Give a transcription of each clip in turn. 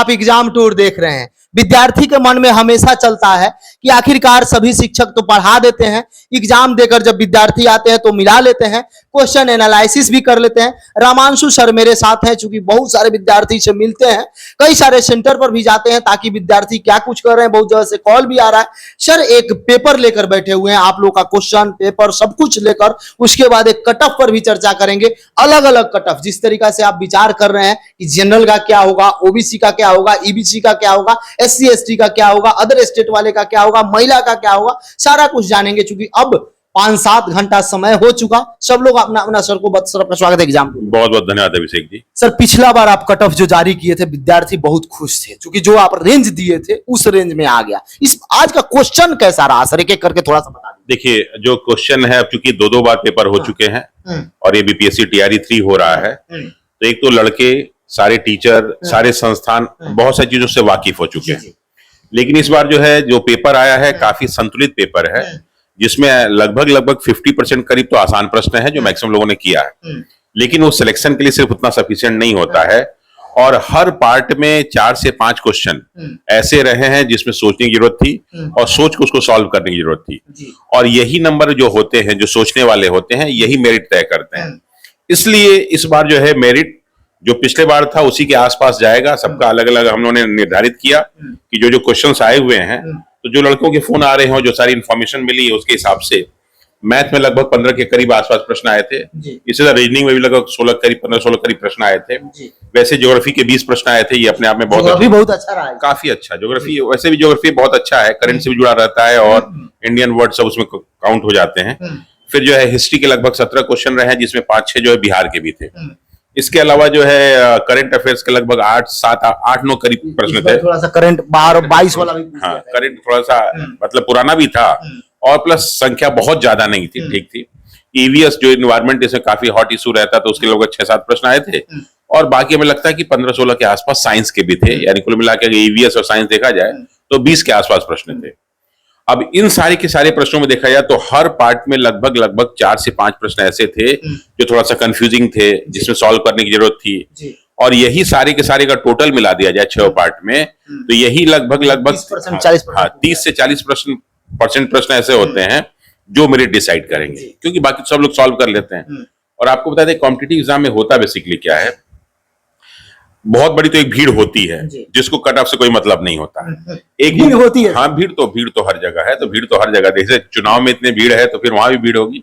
आप exam tour देख रहे हैं। विद्यार्थी के मन में हमेशा चलता है कि आखिरकार सभी शिक्षक तो पढ़ा देते हैं, एग्जाम देकर जब विद्यार्थी आते हैं तो मिला लेते हैं, क्वेश्चन एनालिसिस भी कर लेते हैं। रामांशु सर मेरे साथ हैं, चूंकि बहुत सारे विद्यार्थी से मिलते हैं, कई सारे सेंटर पर भी जाते हैं ताकि विद्यार्थी क्या कुछ कर रहे हैं, बहुत जगह से कॉल भी आ रहा है। सर एक पेपर लेकर बैठे हुए हैं, आप लोग का क्वेश्चन पेपर सब कुछ लेकर, उसके बाद एक कट ऑफ पर भी चर्चा करेंगे। अलग अलग कट ऑफ, जिस तरीका से आप विचार कर रहे हैं कि जनरल का क्या होगा, ओबीसी का क्या होगा, ईबीसी का क्या होगा, एससी एसटी का क्या होगा, अदर स्टेट वाले का क्या होगा, महिला का क्या होगा, सारा कुछ जानेंगे। चूंकि अब 5-7 घंटा समय हो चुका, सब लोग अपना अपना सर को स्वागत है एग्जाम। बहुत बहुत धन्यवाद अभिषेक जी। सर पिछला बार आप कट ऑफ जो जारी किए थे, विद्यार्थी बहुत खुश थे, क्योंकि जो आप रेंज दिए थे उस रेंज में आ गया। इस आज का क्वेश्चन कैसा रहा सर, एक एक करके थोड़ा सा बता दीजिए। देखिए, जो क्वेश्चन है, अब चूंकि दो बार पेपर हो चुके हैं और ये बीपीएससी टीआरई 3 हो रहा है, तो एक तो लड़के, सारे टीचर, सारे संस्थान बहुत सारी चीजों से वाकिफ हो चुके हैं। लेकिन इस बार जो पेपर आया है, काफी संतुलित पेपर है, जिसमें लगभग 50% करीब तो आसान प्रश्न है जो मैक्सिमम लोगों ने किया है। लेकिन वो सिलेक्शन के लिए सिर्फ उतना सफिशिएंट नहीं होता है, और हर पार्ट में 4 से 5 क्वेश्चन ऐसे रहे हैं जिसमें सोचने की जरूरत थी और सोच को उसको सॉल्व करने की जरूरत थी। और यही नंबर जो होते हैं, जो सोचने वाले होते हैं, यही मेरिट तय करते हैं। इसलिए इस बार जो है मेरिट जो पिछले बार था उसी के आसपास जाएगा। सबका अलग अलग हम लोगों ने निर्धारित किया कि जो क्वेश्चंस आए हुए हैं, तो जो लड़कों के फोन आ रहे हैं, जो सारी इन्फॉर्मेशन मिली है, उसके हिसाब से मैथ में लगभग 15 के करीब आसपास प्रश्न आए थे। इसी तरह रीजनिंग में भी लगभग 15-16 करीब प्रश्न आए थे। वैसे ज्योग्राफी के 20 प्रश्न आए थे। ये अपने आप में बहुत अच्छा रहा है, काफी अच्छा। ज्योग्राफी वैसे भी ज्योग्राफी बहुत अच्छा है, करंट से भी जुड़ा रहता है और इंडियन वर्ड सब उसमें काउंट हो जाते हैं। फिर जो है हिस्ट्री के लगभग 17 क्वेश्चन रहे, जिसमें 5-6 जो है बिहार के भी थे। इसके अलावा जो है करंट अफेयर्स के लगभग 8-9 करीब प्रश्न थे। थोड़ा सा करंट 22 वाला भी, हाँ, करंट थोड़ा सा मतलब पुराना भी था, और प्लस संख्या बहुत ज्यादा नहीं थी, ठीक थी। ईवीएस जो इन्वायरमेंट, इसमें काफी हॉट इशू रहता, तो उसके लगभग 6-7 प्रश्न आए थे। और बाकी हमें लगता है कि 15-16 के आसपास साइंस के भी थे, यानी कुल मिला के ईवीएस और साइंस देखा जाए तो 20 के आसपास प्रश्न थे। अब इन सारे के सारे प्रश्नों में देखा जाए तो हर पार्ट में लगभग 4 से 5 प्रश्न ऐसे थे जो थोड़ा सा कंफ्यूजिंग थे, जिसमें सॉल्व करने की जरूरत थी। और यही सारे के सारे का टोटल मिला दिया जाए 6 पार्ट में, तो यही लगभग 30 से 40% प्रश्न ऐसे होते हैं जो मेरिट डिसाइड करेंगे, क्योंकि बाकी सब लोग सॉल्व कर लेते हैं। और आपको बता दें कॉम्पिटिटिव एग्जाम में होता बेसिकली क्या है, बहुत बड़ी तो एक भीड़ होती है जिसको कट ऑफ से कोई मतलब नहीं होता है। एक भीड़ होती है। हाँ, भीड़ तो हर जगह है, तो भीड़ तो हर जगह, जैसे चुनाव में इतने भीड़ है तो फिर वहां भी भीड़ होगी।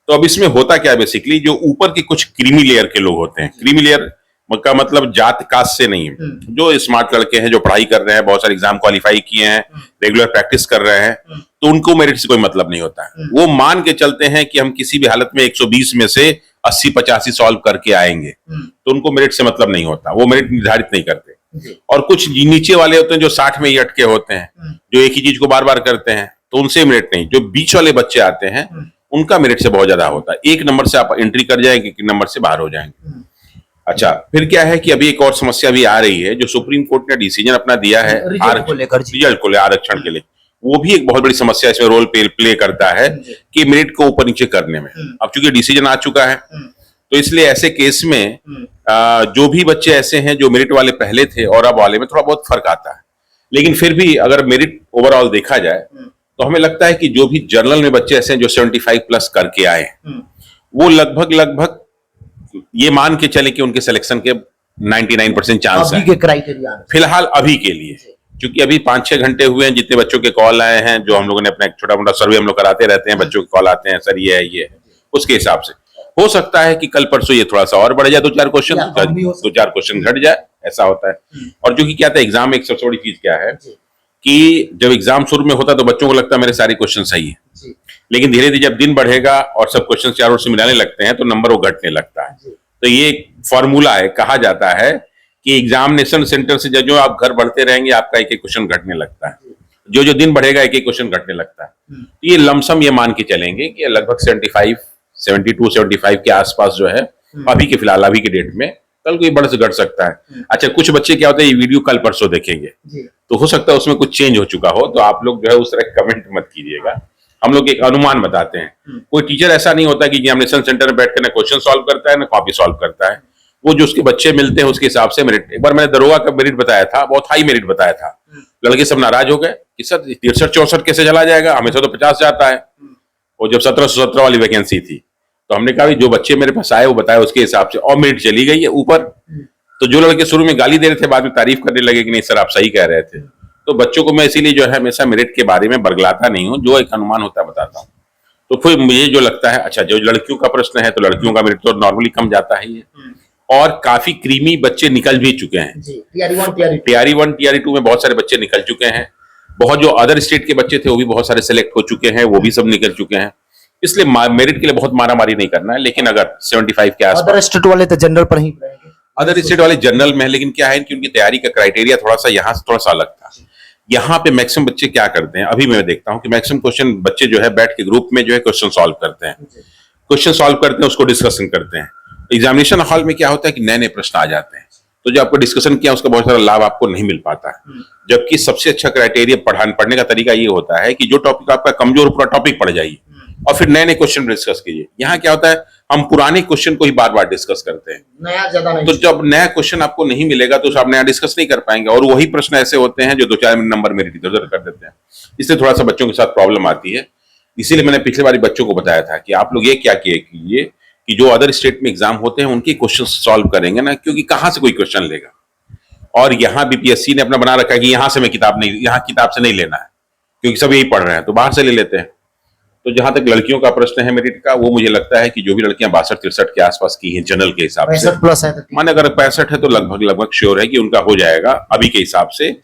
तो अब इसमें होता क्या है बेसिकली, जो ऊपर के कुछ क्रीमी लेयर के लोग होते हैं, क्रीमी लेयर का मतलब जात कास्ट से नहीं, जो स्मार्ट लड़के हैं, जो पढ़ाई कर रहे हैं, बहुत सारे एग्जाम क्वालिफाई किए हैं, रेगुलर प्रैक्टिस कर रहे हैं, तो उनको मेरिट से कोई मतलब नहीं होता है। वो मान के चलते हैं कि हम किसी भी हालत में 120 में से 80-85 सॉल्व करके आएंगे, तो उनको मेरिट से मतलब नहीं होता, वो मेरिट निर्धारित नहीं करते। और कुछ नीचे वाले होते हैं जो 60 में ही अटके होते हैं, जो एक ही चीज को बार बार करते हैं, तो उनसे मेरिट नहीं। जो बीच वाले बच्चे आते हैं उनका मेरिट से बहुत ज्यादा होता है। 1 नंबर से आप एंट्री कर जाएंगे, 1 नंबर से बाहर हो जाएंगे। अच्छा, फिर क्या है कि अभी एक और समस्या भी आ रही है, जो सुप्रीम कोर्ट ने डिसीजन अपना दिया है रिजल्ट को लेकर आरक्षण के लिए, वो भी एक बहुत बड़ी समस्या इसमें रोल प्ले करता है कि मेरिट को ऊपर नीचे करने में। अब चूंकि डिसीजन आ चुका है, तो इसलिए ऐसे केस में जो भी बच्चे ऐसे हैं जो मेरिट वाले पहले थे और अब वाले में थोड़ा बहुत फर्क आता है। लेकिन फिर भी अगर मेरिट ओवरऑल देखा जाए तो हमें लगता है कि जो भी जर्नल में बच्चे ऐसे हैं जो 75+ करके आए, वो लगभग ये मान के चले कि उनके सिलेक्शन के 99% चांस है फिलहाल अभी के लिए। क्योंकि अभी 5-6 घंटे हुए हैं, जितने बच्चों के कॉल आए हैं, जो हम लोगों ने अपना एक छोटा मोटा सर्वे हम लोग कराते रहते हैं, बच्चों के कॉल आते हैं, सर ये है, उसके हिसाब से हो सकता है कि कल परसों ये थोड़ा सा और बढ़ जाए, 2-4 क्वेश्चन घट जाए, ऐसा होता है। और जो कि क्या था, एग्जाम में एक सबसे बड़ी चीज क्या है कि जब एग्जाम शुरू में होता तो बच्चों को लगता है मेरे सारे क्वेश्चन सही है, लेकिन धीरे धीरे जब दिन बढ़ेगा और सब क्वेश्चन चारों से मिलाने लगते हैं तो नंबर वो घटने लगता है। तो ये फॉर्मूला है, कहा जाता है कि एग्जामिनेशन सेंटर से जो आप घर बढ़ते रहेंगे आपका एक क्वेश्चन घटने लगता है, जो दिन बढ़ेगा एक क्वेश्चन घटने लगता है। तो ये लमसम ये मान के चलेंगे कि लगभग 72-75 के आसपास जो है अभी के फिलहाल अभी के डेट में, कल कोई बढ़ से घट सकता है। अच्छा, कुछ बच्चे क्या होता है, ये वीडियो कल परसों देखेंगे तो हो सकता है उसमें कुछ चेंज हो चुका हो, तो आप लोग जो है उस तरह कमेंट मत कीजिएगा। हम लोग एक अनुमान बताते हैं। कोई टीचर ऐसा नहीं होता कि एग्जामिनेशन सेंटर में बैठ कर ना क्वेश्चन सॉल्व करता है ना कॉपी सॉल्व करता है। वो जो उसके बच्चे मिलते हैं उसके हिसाब से मेरिट। एक बार मैंने दरोगा का मेरिट बताया था, बहुत हाई मेरिट बताया था, लड़के सब नाराज हो गए कि सर 63-64 कैसे चला जाएगा, हमेशा तो 50 जाता है। और जब 1717 वाली वैकेंसी थी तो हमने कहा जो बच्चे मेरे पास आए वो बताया उसके हिसाब से, और मेरिट चली गई है ऊपर। तो जो लड़के शुरू में गाली दे रहे थे बाद में तारीफ करने लगे कि नहीं सर आप सही कह रहे थे। तो बच्चों को मैं इसीलिए जो है हमेशा मेरिट के बारे में बरगलाता नहीं हूँ, जो एक अनुमान होता है बताता हूँ। तो फिर मुझे जो लगता है, अच्छा जो लड़कियों का प्रश्न है तो लड़कियों का मेरिट तो नॉर्मली कम जाता है ही, और काफी क्रीमी बच्चे निकल भी चुके हैं। टीआरई 1 टीआरई 2 में बहुत सारे बच्चे निकल चुके हैं। बहुत जो अदर स्टेट के बच्चे थे वो भी बहुत सारे सिलेक्ट हो चुके हैं, वो भी सब निकल चुके हैं। इसलिए मेरिट के लिए बहुत मारामारी नहीं करना है, लेकिन अगर 75 के आसपास। अदर स्टेट वाले तो जनरल पर ही रहेंगे, अदर स्टेट वाले जनरल में है, लेकिन क्या है कि उनकी तैयारी का क्राइटेरिया थोड़ा सा यहाँ से थोड़ा सा अलग था। यहाँ पे मैक्सिमम बच्चे क्या करते हैं, अभी मैं देखता हूँ कि मैक्सिमम क्वेश्चन बच्चे जो है बैठ के ग्रुप में जो है क्वेश्चन सॉल्व करते हैं, उसको डिस्कशन करते हैं। एग्जामिनेशन हॉल में क्या होता है कि नए नए प्रश्न आ जाते हैं, तो जो आपको डिस्कशन किया उसका बहुत सारा लाभ आपको नहीं मिल पाता है। जबकि सबसे अच्छा क्राइटेरिया पढ़ने का तरीका ये होता है कि जो टॉपिक आपका कमजोर पूरा टॉपिक पढ़ जाइए और फिर नए नए क्वेश्चन डिस्कस कीजिए। यहाँ क्या होता है हम पुराने क्वेश्चन को ही बार बार डिस्कस करते हैं, नया ज्यादा नहीं। तो जब नया क्वेश्चन आपको नहीं मिलेगा तो आप नया डिस्कस नहीं कर पाएंगे, और वही प्रश्न ऐसे होते हैं जो 2-4 नंबर में इधर उधर कर देते हैं। इसलिए थोड़ा सा बच्चों के साथ प्रॉब्लम आती है। इसीलिए मैंने पिछले बार बच्चों को बताया था कि आप लोग ये क्या कीजिए कि जो अदर स्टेट में एग्जाम होते हैं उनके क्वेश्चन सॉल्व करेंगे ना, क्योंकि कहाँ से कोई क्वेश्चन लेगा। और यहाँ बीपीएससी ने अपना बना रखा है कि यहाँ से मैं किताब नहीं, यहाँ किताब से नहीं लेना है क्योंकि सब यही पढ़ रहे हैं, तो बाहर से ले लेते हैं। तो जहां तक लड़कियों का प्रश्न है मेरिट का, वो मुझे लगता है कि जो भी लड़कियां 62-63 के आसपास की हैं जनरल के हिसाब से, 65+ है तो माने अगर 65 है तो लगभग श्योर है कि उनका हो जाएगा अभी के हिसाब से।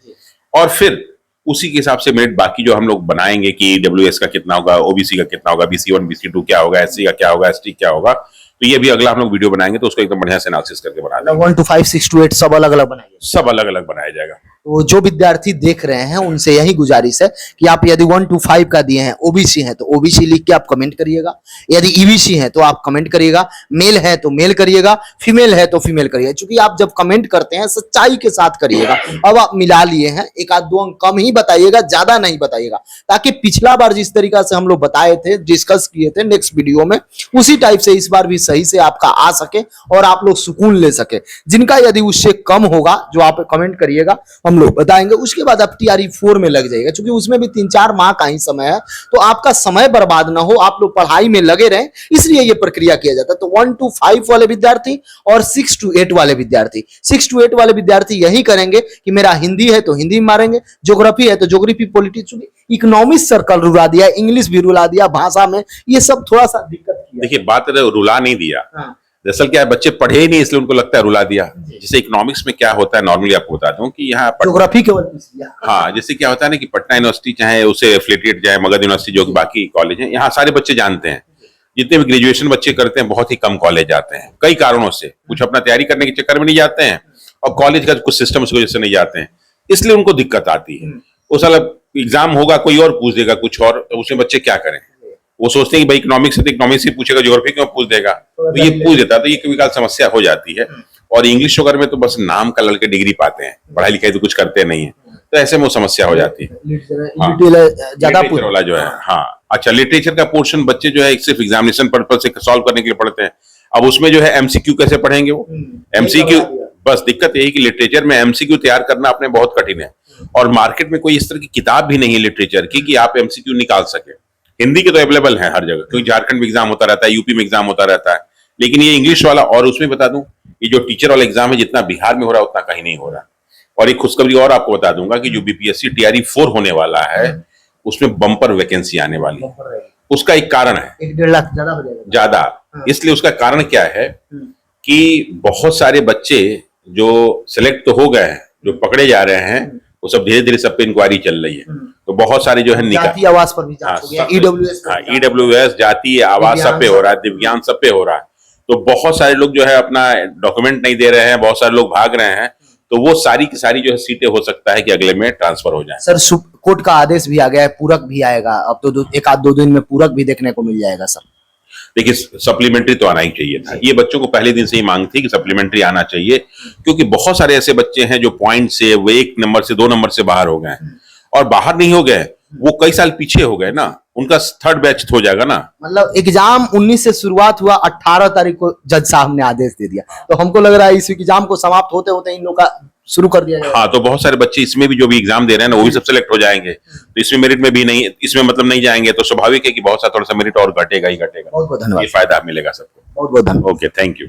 और फिर उसी के हिसाब से मेरिट बाकी जो हम लोग बनाएंगे कि ईडब्ल्यूएस का कितना होगा, ओबीसी का कितना होगा, BC1 BC2 क्या होगा, SC का क्या होगा, ST क्या होगा, तो ये भी अगला हम लोग वीडियो बनाएंगे तो उसको एकदम बढ़िया से एनालिसिस करके बना देंगे। 1 to 5, 6 to 8 सब अलग अलग बनाइए, सब अलग अलग बनाया जाएगा। तो जो विद्यार्थी देख रहे हैं उनसे यही गुजारिश है कि आप यदि 1 to 5 का दिए हैं, ओबीसी है तो ओबीसी लिख के आप कमेंट करिएगा, यदि ईबीसी है तो आप कमेंट करिएगा, मेल है तो मेल करिएगा, फीमेल है तो फीमेल करिएगा। क्योंकि आप जब कमेंट करते हैं सच्चाई के साथ करिएगा। अब आप मिला लिए हैं, 1-2 अंक कम ही बताइएगा, ज्यादा नहीं बताइएगा, ताकि पिछला बार जिस तरीका से हम लोग बताए थे, डिस्कस किए थे नेक्स्ट वीडियो में, उसी टाइप से इस बार भी सही से आपका आ सके और आप लोग सुकून ले सके। जिनका यदि उससे कम होगा जो आप कमेंट करिएगा हम लोग बताएंगे, उसके बाद आप टीआरई 4 में लग जाइएगा, क्योंकि उसमें भी 3-4 माह का ही समय है, तो आपका समय बर्बाद ना हो, आप लोग पढ़ाई में लगे रहें, इसलिए ये प्रक्रिया किया जाता है। तो 1 to 5 वाले विद्यार्थी और 6 to 8 वाले विद्यार्थी, 6 to 8 वाले विद्यार्थी यही करेंगे कि मेरा हिंदी है तो हिंदी में मारेंगे, ज्योग्राफी है तो ज्योग्राफी, पॉलिटिक्स, इकोनॉमिक्स सर्कल रुला दिया, इंग्लिश भी रुला दिया, भाषा में ये सब थोड़ा सा दिक्कत किया। देखिए बात रुला नहीं दिया, दरअसल क्या है बच्चे पढ़े ही नहीं इसलिए उनको लगता है रुला दिया। जैसे इकोनॉमिक्स में क्या होता है, नॉर्मली आपको बता दूं कि यहाँ ज्योग्राफी केवल, हाँ जैसे क्या होता है ना कि पटना यूनिवर्सिटी चाहे उसे एफिलिएटेड चाहे मगध यूनिवर्सिटी, जो कि बाकी कॉलेज हैं, यहाँ सारे बच्चे जानते हैं। जितने भी ग्रेजुएशन बच्चे करते हैं बहुत ही कम कॉलेज जाते हैं, कई कारणों से, कुछ अपना तैयारी करने के चक्कर में नहीं जाते हैं और कॉलेज का कुछ सिस्टम उसकी वजह से नहीं जाते हैं, इसलिए उनको दिक्कत आती है। वो साला एग्जाम होगा कोई और पूछ देगा कुछ और, तो उसमें बच्चे क्या करें। वो सोचते हैं कि भाई इकोनॉमिक्स है तो इकोनॉमिक्स ही पूछेगा, ज्योग्राफी क्यों पूछ देगा, तो ये पूछ देता है, तो ये कभी काल समस्या हो जाती है। और इंग्लिश वगैरह में तो बस नाम का लड़के डिग्री पाते हैं, पढ़ाई लिखाई तो कुछ करते नहीं है, तो ऐसे में वो समस्या हो जाती है। ज्यादा वाला जो है, हाँ अच्छा, लिटरेचर का पोर्शन बच्चे जो है सिर्फ एग्जामिनेशन पर्पज से सॉल्व करने के लिए पढ़ते हैं। अब उसमें जो है एमसीक्यू कैसे पढ़ेंगे वो, एमसीक्यू बस दिक्कत यही कि लिटरेचर में एमसीक्यू तैयार करना अपने बहुत कठिन है, और मार्केट में कोई इस तरह की किताब भी नहीं है लिटरेचर की कि आप एमसीक्यू निकाल सके। हिंदी के तो अवेलेबल है हर जगह, क्योंकि झारखंड में एग्जाम होता रहता है, यूपी में एग्जाम होता रहता है, लेकिन ये इंग्लिश वाला, और उसमें बता दूं ये जो टीचर वाला एग्जाम है जितना बिहार में हो रहा है उतना कहीं नहीं हो रहा। और एक खुशखबरी और आपको बता दूंगा कि जो बीपीएससी टीआरई 4 होने वाला है उसमें बम्पर वैकेंसी आने वाली है। उसका एक कारण है, 1-1.5 लाख ज्यादा, इसलिए उसका कारण क्या है कि बहुत सारे बच्चे जो सिलेक्ट तो हो गए हैं, जो पकड़े जा रहे हैं, वो सब धीरे धीरे सब पे इंक्वायरी चल रही है। तो बहुत सारे जो है जातीय आवास पर भी जांच हो गया, ईडब्ल्यूएस जातीय आवास सब पे हो रहा है, दिव्यांग सब पे हो रहा है। तो बहुत सारे लोग जो है अपना डॉक्यूमेंट नहीं दे रहे हैं, बहुत सारे लोग भाग रहे हैं, तो वो सारी की सारी जो है सीटें हो सकता है कि अगले में ट्रांसफर हो जाए। सर कोर्ट का आदेश भी आ गया है, पूरक भी आएगा, अब तो 1-2 दिन में पूरक भी देखने को मिल जाएगा। सर देखिए सप्लीमेंट्री तो आना ही चाहिए था, ये बच्चों को पहले दिन से ही मांग थी कि सप्लीमेंट्री आना चाहिए, क्योंकि बहुत सारे ऐसे बच्चे हैं जो पॉइंट से वो 1 नंबर से 2 नंबर से बाहर हो गए, और बाहर नहीं हो गए, वो कई साल पीछे हो गए ना, उनका थर्ड बैच हो जाएगा ना। मतलब एग्जाम 19 से शुरुआत हुआ, 18 तारीख को जज साहब ने आदेश दे दिया, तो हमको लग रहा है इस एग्जाम को समाप्त होते होते इन लोग का शुरू कर दिया जाएगा। हाँ, तो बहुत सारे बच्चे इसमें भी जो भी एग्जाम दे रहे हैं ना वो भी सब सेलेक्ट हो जाएंगे, तो इसमें मेरिट में भी नहीं, इसमें मतलब नहीं जाएंगे तो स्वाभाविक है कि बहुत सा थोड़ा सा मेरिट और घटेगा ही घटेगा। बहुत बहुत धन्यवाद, ये फायदा मिलेगा सबको। बहुत बहुत धन्यवाद। Okay, thank you.